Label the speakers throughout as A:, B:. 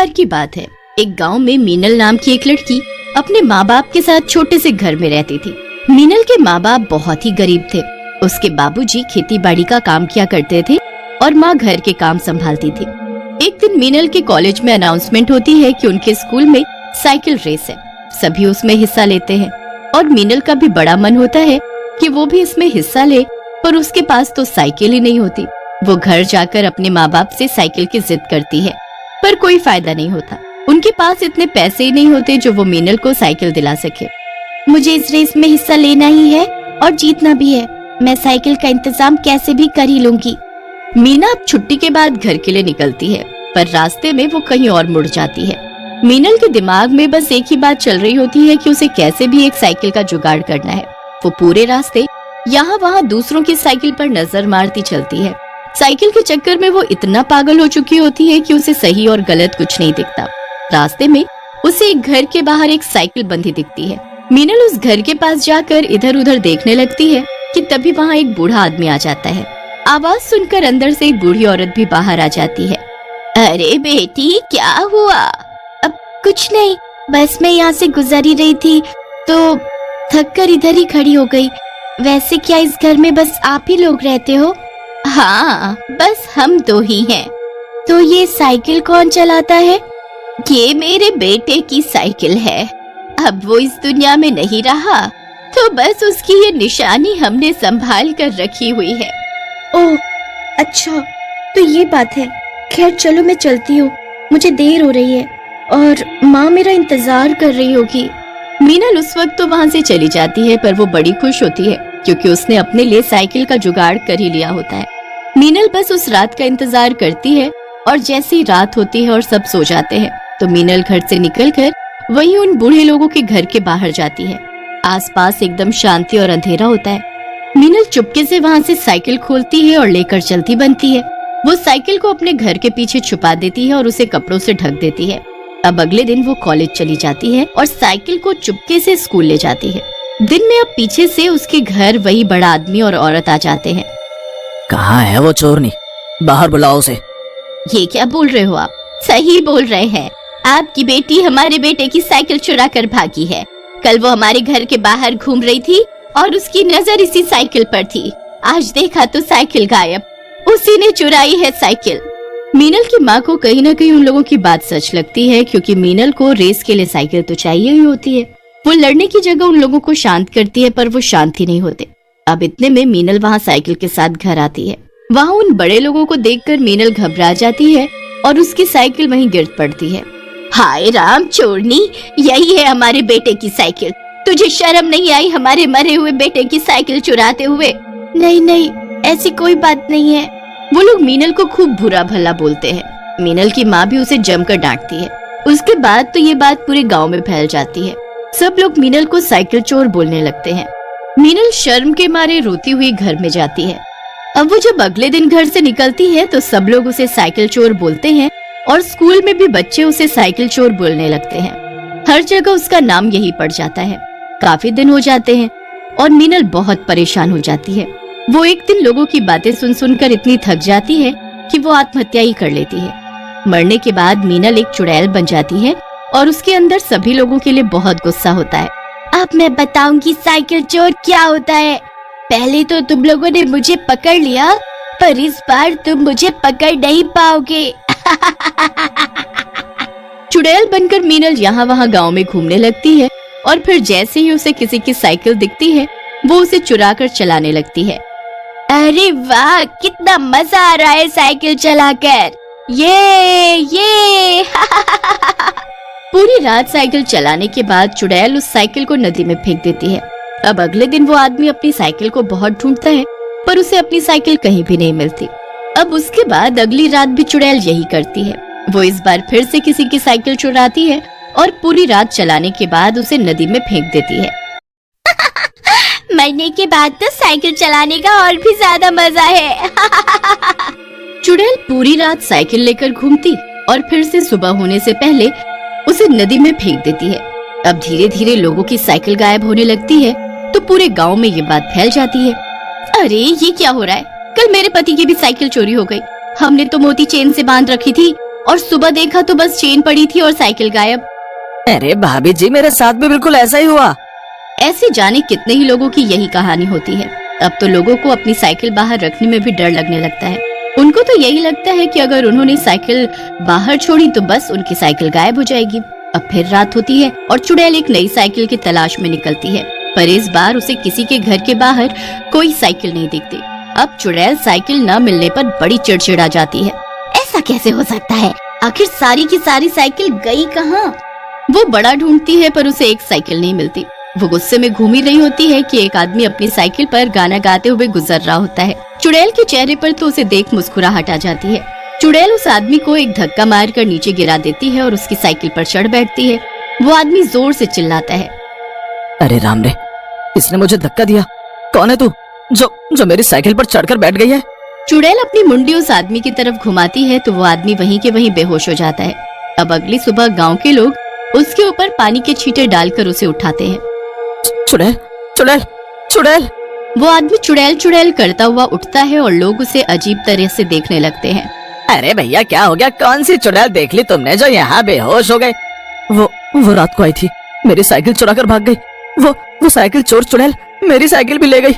A: बार की बात है। एक गांव में मीनल नाम की एक लड़की अपने माँ बाप के साथ छोटे से घर में रहती थी। मीनल के माँ बाप बहुत ही गरीब थे। उसके बाबूजी खेती बाड़ी का काम किया करते थे और माँ घर के काम संभालती थी। एक दिन मीनल के कॉलेज में अनाउंसमेंट होती है कि उनके स्कूल में साइकिल रेस है। सभी उसमें हिस्सा लेते हैं और मीनल का भी बड़ा मन होता है कि वो भी इसमें हिस्सा ले, पर उसके पास तो साइकिल ही नहीं होती। वो घर जाकर अपने माँ बाप से साइकिल की जिद करती है, पर कोई फायदा नहीं होता। उनके पास इतने पैसे ही नहीं होते जो वो मीनल को साइकिल दिला सके।
B: मुझे इस रेस में हिस्सा लेना ही है और जीतना भी है। मैं साइकिल का इंतजाम कैसे भी कर ही लूंगी।
A: मीना अब छुट्टी के बाद घर के लिए निकलती है, पर रास्ते में वो कहीं और मुड़ जाती है। मीनल के दिमाग में बस एक ही बात चल रही होती है कि उसे कैसे भी एक साइकिल का जुगाड़ करना है। वो पूरे रास्ते यहाँ वहाँ दूसरों की साइकिल पर नजर मारती चलती है। साइकिल के चक्कर में वो इतना पागल हो चुकी होती है कि उसे सही और गलत कुछ नहीं दिखता। रास्ते में उसे एक घर के बाहर एक साइकिल बंधी दिखती है। मीनल उस घर के पास जाकर इधर उधर देखने लगती है कि तभी वहाँ एक बूढ़ा आदमी आ जाता है। आवाज सुनकर अंदर से एक बूढ़ी औरत भी बाहर आ जाती है।
B: अरे बेटी, क्या हुआ? अब कुछ नहीं, बस मैं यहाँ से गुजर ही रही थी तो थक कर इधर ही खड़ी हो गई। वैसे क्या इस घर में बस आप ही लोग रहते हो?
A: हाँ, बस हम दो ही हैं।
B: तो ये साइकिल कौन चलाता है?
A: ये मेरे बेटे की साइकिल है। अब वो इस दुनिया में नहीं रहा तो बस उसकी ये निशानी हमने संभाल कर रखी हुई है।
B: ओह अच्छा, तो ये बात है। खैर चलो मैं चलती हूँ, मुझे देर हो रही है और माँ मेरा इंतजार कर रही होगी।
A: मीनल उस वक्त तो वहाँ से चली जाती है, पर वो बड़ी खुश होती है क्योंकि उसने अपने लिए साइकिल का जुगाड़ कर ही लिया होता है। मीनल बस उस रात का इंतजार करती है और जैसे ही रात होती है और सब सो जाते हैं तो मीनल घर से निकलकर वहीं उन बूढ़े लोगों के घर के बाहर जाती है। आसपास एकदम शांति और अंधेरा होता है। मीनल चुपके से वहाँ से साइकिल खोलती है और लेकर चलती बनती है। वो साइकिल को अपने घर के पीछे छुपा देती है और उसे कपड़ों से ढक देती है। अब अगले दिन वो कॉलेज चली जाती है और साइकिल को चुपके से स्कूल ले जाती है। दिन में अब पीछे से उसके घर वही बड़ा आदमी और औरत आ जाते हैं।
C: कहाँ है वो चोरनी? बाहर बुलाओ उसे।
A: ये क्या बोल रहे हो आप? सही बोल रहे हैं। आपकी बेटी हमारे बेटे की साइकिल चुरा कर भागी है। कल वो हमारे घर के बाहर घूम रही थी और उसकी नजर इसी साइकिल पर थी। आज देखा तो साइकिल गायब। उसी ने चुराई है साइकिल। मीनल की माँ को कहीं न कहीं उन लोगों की बात सच लगती है, क्योंकि मीनल को रेस के लिए साइकिल तो चाहिए ही होती है। वो लड़ने की जगह उन लोगों को शांत करती है, पर वो शांत ही नहीं होते। अब इतने में मीनल वहाँ साइकिल के साथ घर आती है। वहाँ उन बड़े लोगों को देखकर मीनल घबरा जाती है और उसकी साइकिल वहीं गिर पड़ती है। हाय राम चोरनी, यही है हमारे बेटे की साइकिल। तुझे शर्म नहीं आई हमारे मरे हुए बेटे की साइकिल चुराते हुए?
B: नहीं नहीं, ऐसी कोई बात नहीं है।
A: वो लोग मीनल को खूब बुरा भला बोलते हैं। मीनल की माँ भी उसे जमकर डांटती है। उसके बाद तो ये बात पूरे गांव में फैल जाती है। सब लोग मीनल को साइकिल चोर बोलने लगते हैं। मीनल शर्म के मारे रोती हुई घर में जाती है। अब वो जब अगले दिन घर से निकलती है तो सब लोग उसे साइकिल चोर बोलते हैं और स्कूल में भी बच्चे उसे साइकिल चोर बोलने लगते हैं। हर जगह उसका नाम यही पड़ जाता है। काफी दिन हो जाते हैं और मीनल बहुत परेशान हो जाती है। वो एक दिन लोगों की बातें सुन सुनकर इतनी थक जाती है कि वो आत्महत्या ही कर लेती है। मरने के बाद मीनल एक चुड़ैल बन जाती है और उसके अंदर सभी लोगों के लिए बहुत गुस्सा होता है।
B: अब मैं बताऊंगी साइकिल चोर क्या होता है। पहले तो तुम लोगों ने मुझे पकड़ लिया, पर इस बार तुम मुझे पकड़ नहीं पाओगे।
A: चुड़ैल बनकर मीनल यहाँ वहाँ गांव में घूमने लगती है और फिर जैसे ही उसे किसी की साइकिल दिखती है वो उसे चुरा कर चलाने लगती है।
B: अरे वाह, कितना मजा आ रहा है साइकिल चलाकर। ये
A: पूरी रात साइकिल चलाने के बाद चुड़ैल उस साइकिल को नदी में फेंक देती है। अब अगले दिन वो आदमी अपनी साइकिल को बहुत ढूंढता है, पर उसे अपनी साइकिल कहीं भी नहीं मिलती। अब उसके बाद अगली रात भी चुड़ैल यही करती है। वो इस बार फिर से किसी की साइकिल चुराती है और पूरी रात चलाने के बाद उसे नदी में फेंक देती है।
B: मरने के बाद तो साइकिल चलाने का और भी ज्यादा मजा है।
A: चुड़ैल पूरी रात साइकिल लेकर घूमती और फिर से सुबह होने से पहले उसे नदी में फेंक देती है। अब धीरे धीरे लोगों की साइकिल गायब होने लगती है तो पूरे गांव में ये बात फैल जाती है। अरे ये क्या हो रहा है? कल मेरे पति की भी साइकिल चोरी हो गई। हमने तो मोती चेन से बांध रखी थी और सुबह देखा तो बस चेन पड़ी थी और साइकिल गायब।
C: अरे भाभी जी, मेरे साथ भी बिल्कुल ऐसा ही हुआ।
A: ऐसे जाने कितने ही लोगों की यही कहानी होती है। अब तो लोगों को अपनी साइकिल बाहर रखने में भी डर लगने लगता है। उनको तो यही लगता है कि अगर उन्होंने साइकिल बाहर छोड़ी तो बस उनकी साइकिल गायब हो जाएगी। अब फिर रात होती है और चुड़ैल एक नई साइकिल की तलाश में निकलती है, पर इस बार उसे किसी के घर के बाहर कोई साइकिल नहीं दिखती। अब चुड़ैल साइकिल न मिलने पर बड़ी चिड़चिड़ा जाती है।
B: ऐसा कैसे हो सकता है? आखिर सारी की सारी साइकिल गई कहाँ?
A: वो बड़ा ढूंढती है पर उसे एक साइकिल नहीं मिलती। वो गुस्से में घूमी रही होती है कि एक आदमी अपनी साइकिल पर गाना गाते हुए गुजर रहा होता है। चुड़ैल के चेहरे पर तो उसे देख मुस्कुराहट आ जाती है। चुड़ैल उस आदमी को एक धक्का मारकर नीचे गिरा देती है और उसकी साइकिल पर चढ़ बैठती है। वो आदमी जोर से चिल्लाता है,
C: अरे राम रे, इसने मुझे धक्का दिया। कौन है तू जो मेरी साइकिल पर चढ़कर बैठ गई है?
A: चुड़ैल अपनी मुंडी उस आदमी की तरफ घुमाती है तो वो आदमी वहीं के वहीं बेहोश हो जाता है। अब अगली सुबह गांव के लोग उसके ऊपर पानी के छींटे डालकर उसे उठाते हैं।
C: चुड़ैल चुड़ैल चुड़ैल।
A: वो आदमी चुड़ैल चुड़ैल करता हुआ उठता है और लोग उसे अजीब तरह से देखने लगते हैं।
C: अरे भैया, क्या हो गया? कौन सी चुड़ैल देख ली तुमने जो यहाँ बेहोश हो गए? वो रात को आई थी, मेरी साइकिल चुरा कर भाग गई। वो साइकिल चोर चुड़ैल मेरी साइकिल भी ले गई।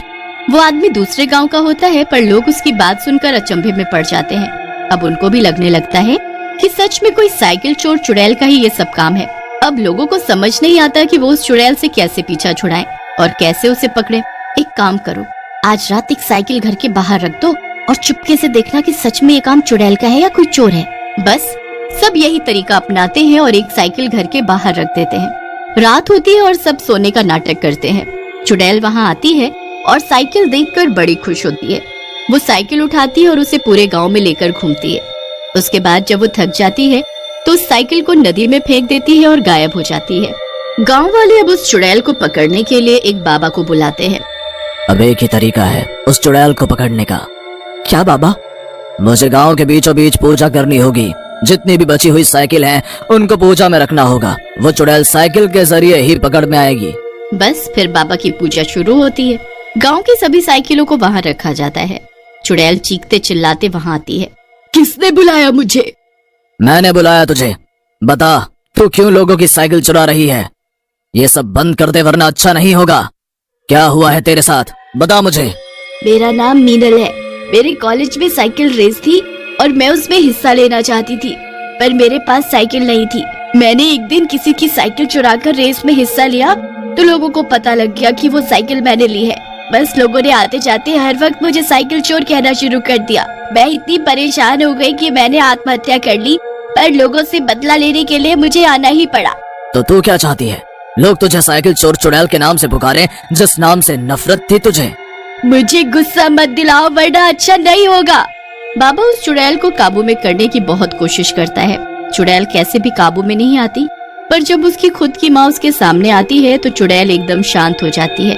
A: वो आदमी दूसरे गांव का होता है पर लोग उसकी बात सुनकर अचंभे में पड़ जाते हैं। अब उनको भी लगने लगता है कि सच में कोई साइकिल चोर चुड़ैल का ही ये सब काम है। अब लोगों को समझ नहीं आता कि वो उस चुड़ैल से कैसे पीछा छुड़ाएं और कैसे उसे पकड़े। एक काम करो, आज रात एक साइकिल घर के बाहर रख दो और चुपके से देखना कि सच में ये काम चुड़ैल का है या कोई चोर है। बस सब यही तरीका अपनाते हैं और एक साइकिल घर के बाहर रख देते हैं। रात होती है और सब सोने का नाटक करते हैं। चुड़ैल वहाँ आती है और साइकिल देखकर बड़ी खुश होती है। वो साइकिल उठाती है और उसे पूरे गांव में लेकर घूमती है। उसके बाद जब वो थक जाती है तो उस साइकिल को नदी में फेंक देती है और गायब हो जाती है। गांव वाले अब उस चुड़ैल को पकड़ने के लिए एक बाबा को बुलाते हैं।
C: अब एक ही तरीका है उस चुड़ैल को पकड़ने का। क्या बाबा? मुझे गांव के बीचों बीच पूजा करनी होगी। जितनी भी बची हुई साइकिल हैं, उनको पूजा में रखना होगा। वो चुड़ैल साइकिल के जरिए ही पकड़ में आएगी।
A: बस फिर बाबा की पूजा शुरू होती है। गांव की सभी साइकिलों को वहाँ रखा जाता है। चुड़ैल चीखते चिल्लाते वहाँ आती है। किसने बुलाया मुझे?
C: मैंने बुलाया तुझे। बता, तू क्यों लोगों की साइकिल चुरा रही है? ये सब बंद कर दे वरना अच्छा नहीं होगा। क्या हुआ है तेरे साथ? बता मुझे।
B: मेरा नाम मीनल है। मेरे कॉलेज में साइकिल रेस थी और मैं उसमें हिस्सा लेना चाहती थी, पर मेरे पास साइकिल नहीं थी। मैंने एक दिन किसी की साइकिल चुराकर रेस में हिस्सा लिया तो लोगों को पता लग गया कि वो साइकिल मैंने ली है। बस लोगों ने आते जाते हर वक्त मुझे साइकिल चोर कहना शुरू कर दिया। मैं इतनी परेशान हो गई कि मैंने आत्महत्या कर ली, पर लोगों से बदला लेने के लिए मुझे आना ही पड़ा।
C: तो तू क्या चाहती है? लोग तुझे साइकिल चोर चुड़ैल के नाम से पुकारे, जिस नाम से नफरत थी तुझे।
A: मुझे गुस्सा मत दिलाओ वरना अच्छा नहीं होगा। बाबा उस चुड़ैल को काबू में करने की बहुत कोशिश करता है। चुड़ैल कैसे भी काबू में नहीं आती, पर जब उसकी खुद की माँ उसके सामने आती है तो चुड़ैल एकदम शांत हो जाती है।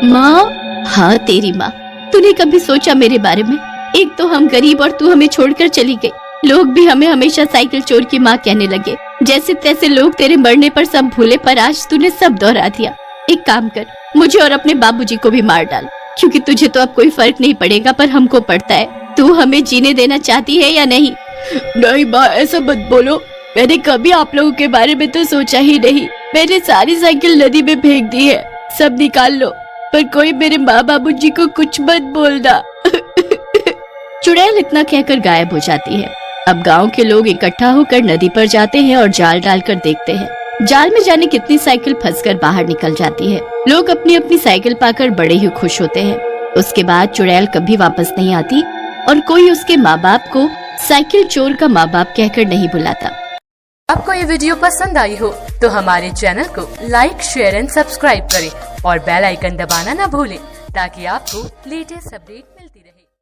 A: माँ? हाँ तेरी माँ। तूने कभी सोचा मेरे बारे में? एक तो हम गरीब और तू हमें छोड़कर चली गई। लोग भी हमें हमेशा साइकिल चोर की माँ कहने लगे। जैसे तैसे लोग तेरे मरने पर सब भूले, पर आज तूने सब दोहरा दिया। एक काम कर, मुझे और अपने बाबूजी को भी मार डाल, क्योंकि तुझे तो अब कोई फर्क नहीं पड़ेगा पर हमको पड़ता है। तू हमें जीने देना चाहती है या नहीं? नहीं माँ, ऐसा मत बोलो। मैंने कभी आप लोगों के बारे में तो सोचा ही नहीं। मैंने सारी साइकिल नदी में फेंक दी है, सब निकाल लो, पर कोई मेरे माँ बाबूजी को कुछ मत बोलना। चुड़ैल इतना कहकर गायब हो जाती है। अब गांव के लोग इकट्ठा होकर नदी पर जाते हैं और जाल डालकर देखते हैं। जाल में जाने कितनी साइकिल फंसकर बाहर निकल जाती है। लोग अपनी अपनी साइकिल पाकर बड़े ही खुश होते हैं। उसके बाद चुड़ैल कभी वापस नहीं आती और कोई उसके माँ बाप को साइकिल चोर का माँ बाप कहकर नहीं बुलाता।
D: आपको ये वीडियो पसंद आई हो तो हमारे चैनल को लाइक, शेयर एंड सब्सक्राइब करें और बेल आइकन दबाना ना भूलें ताकि आपको लेटेस्ट अपडेट